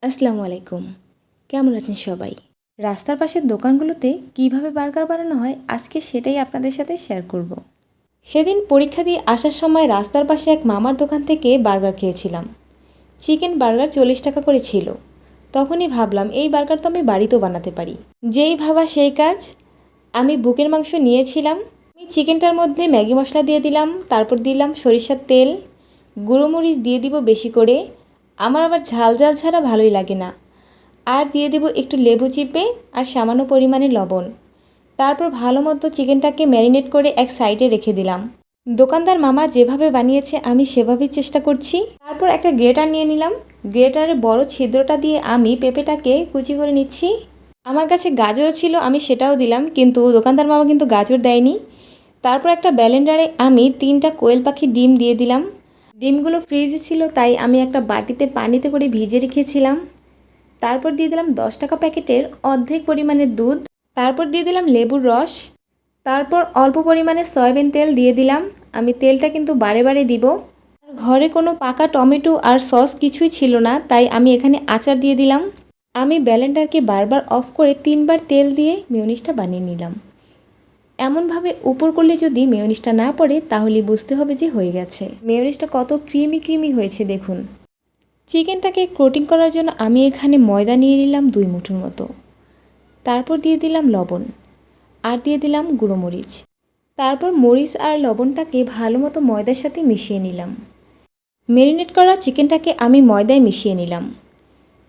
আসসালামু আলাইকুম। কেমন আছেন সবাই? রাস্তার পাশের দোকানগুলোতে কিভাবে বার্গার বানানো হয় আজকে সেটাই আপনাদের সাথে শেয়ার করব। সেদিন পরীক্ষা দিয়ে আসার সময় রাস্তার পাশে এক মামার দোকান থেকে বার্গার খেয়েছিলাম। চিকেন বার্গার 40 টাকা করে ছিল। তখনই ভাবলাম এই বার্গার তো আমি বাড়িতেও বানাতে পারি। যেই ভাবা সেই কাজ। আমি বুকের মাংস নিয়েছিলাম। আমি চিকেনটার মধ্যে ম্যাগি মশলা দিয়ে দিলাম, তারপর দিলাম সরিষার তেল, গুঁড়ো মরিচ দিয়ে দিব বেশি করে। আমার আবার ঝাল ঝাল ছাড়া ভালোই লাগে না। আর দিয়ে দেব একটু লেবু চিপে আর সামান্য পরিমাণে লবণ। তারপর ভালো মতো চিকেনটাকে ম্যারিনেট করে এক সাইডে রেখে দিলাম। দোকানদার মামা যেভাবে বানিয়েছে আমি সেভাবেই চেষ্টা করছি। তারপর একটা গ্রেটার নিয়ে নিলাম। গ্রেটারের বড় ছিদ্রটা দিয়ে আমি পেঁপেটাকে কুচি করে নিচ্ছি। আমার কাছে গাজরও ছিল, আমি সেটাও দিলাম, কিন্তু দোকানদার মামা কিন্তু গাজর দেয়নি। তারপর একটা ব্লেন্ডারে আমি 3টা কোয়েল পাখির ডিম দিয়ে দিলাম। ডিমগুলো ফ্রিজে ছিল তাই আমি একটা বাটিতে পানিতে করে ভিজে রেখেছিলাম। তারপর দিয়ে দিলাম 10 টাকা প্যাকেটের অর্ধেক পরিমাণের দুধ। তারপর দিয়ে দিলাম লেবুর রস। তারপর অল্প পরিমাণে সয়াবিন তেল দিয়ে দিলাম। আমি তেলটা কিন্তু বারে বারে দিব। ঘরে কোনো পাকা টমেটো আর সস কিছুই ছিল না, তাই আমি এখানে আচার দিয়ে দিলাম। আমি ব্লেন্ডারকে বারবার অফ করে 3বার তেল দিয়ে মেয়োনিজটা বানিয়ে নিলাম। এমনভাবে উপর করলে যদি মেয়োনিজটা না পড়ে তাহলে বুঝতে হবে যে হয়ে গেছে। মেয়োনিজটা কত ক্রিমি ক্রিমি হয়েছে দেখুন। চিকেনটাকে কোটিং করার জন্য আমি এখানে ময়দা নিয়ে নিলাম 2 মুঠোর মতো। তারপর দিয়ে দিলাম লবণ আর দিয়ে দিলাম গুঁড়ো মরিচ। তারপর মরিচ আর লবণটাকে ভালো মতো ময়দার সাথে মিশিয়ে নিলাম। ম্যারিনেট করা চিকেনটাকে আমি ময়দায় মিশিয়ে নিলাম।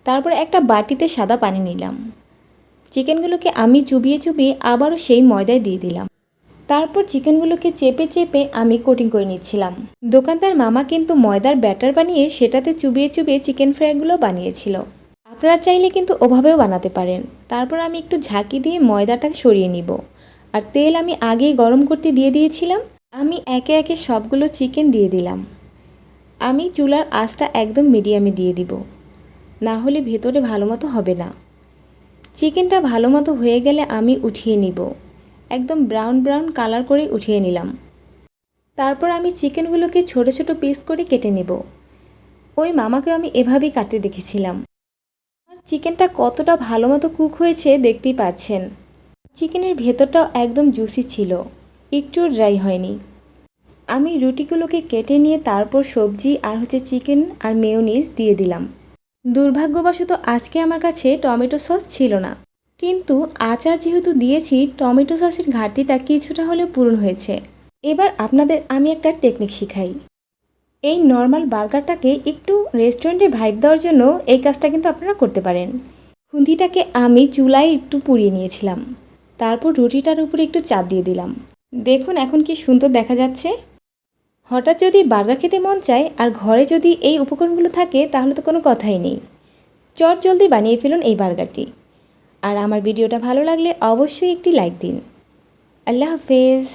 তারপর একটা বাটিতে সাদা পানি নিলাম। চিকেনগুলোকে আমি চুবিয়ে চুবিয়ে আবারও সেই ময়দায় দিয়ে দিলাম। তারপর চিকেনগুলোকে চেপে চেপে আমি কোটিং করে নিচ্ছিলাম। দোকানদার মামা কিন্তু ময়দার ব্যাটার বানিয়ে সেটাতে চুবিয়ে চুবিয়ে চিকেন ফ্রাইগুলো বানিয়েছিল। আপনারা চাইলে কিন্তু ওভাবেও বানাতে পারেন। তারপর আমি একটু ঝাঁকি দিয়ে ময়দাটা সরিয়ে নিব। আর তেল আমি আগেই গরম করতে দিয়ে দিয়েছিলাম। আমি একে একে সবগুলো চিকেন দিয়ে দিলাম। আমি চুলার আঁচটা একদম মিডিয়ামে দিয়ে দিব, না হলে ভেতরে ভালো মতো হবে না। চিকেনটা ভালো মতো হয়ে গেলে আমি উঠিয়ে নিব। একদম ব্রাউন ব্রাউন কালার করে উঠিয়ে নিলাম। তারপর আমি চিকেনগুলোকে ছোট ছোট পিস করে কেটে নেব। ওই মামাকে আমি এভাবেই কাটতে দেখেছিলাম। আমার চিকেনটা কতটা ভালো মতো কুক হয়েছে দেখতেই পাচ্ছেন। চিকেনের ভেতরটাও একদম জুসি ছিল, একটু ড্রাই হয়নি। আমি রুটিগুলোকে কেটে নিয়ে তারপর সবজি আর চিকেন আর মেয়োনিজ দিয়ে দিলাম। দুর্ভাগ্যবশত আজকে আমার কাছে টমেটো সস ছিল না, কিন্তু আচার যেহেতু দিয়েছি টমেটো সসের ঘাটতিটা কিছুটা হলেও পূরণ হয়েছে। এবার আপনাদের আমি একটা টেকনিক শিখাই। এই নর্মাল বার্গারটাকে একটু রেস্টুরেন্টের ভাইব দেওয়ার জন্য এই কাজটা কিন্তু আপনারা করতে পারেন। খুন্তিটাকে আমি চুলায় একটু পুড়িয়ে নিয়েছিলাম। তারপর রুটিটার উপরে একটু চাপ দিয়ে দিলাম। দেখুন এখন কি সুন্দর দেখা যাচ্ছে। হঠাৎ যদি বার্গার খেতে মন চায় আর ঘরে যদি এই উপকরণগুলো থাকে তাহলে তো কোনো কথাই নেই। চট জলদি বানিয়ে ফেলুন এই বার্গারটি। আর আমার ভিডিওটা ভালো লাগলে অবশ্যই একটি লাইক দিন। আল্লাহ হাফেজ।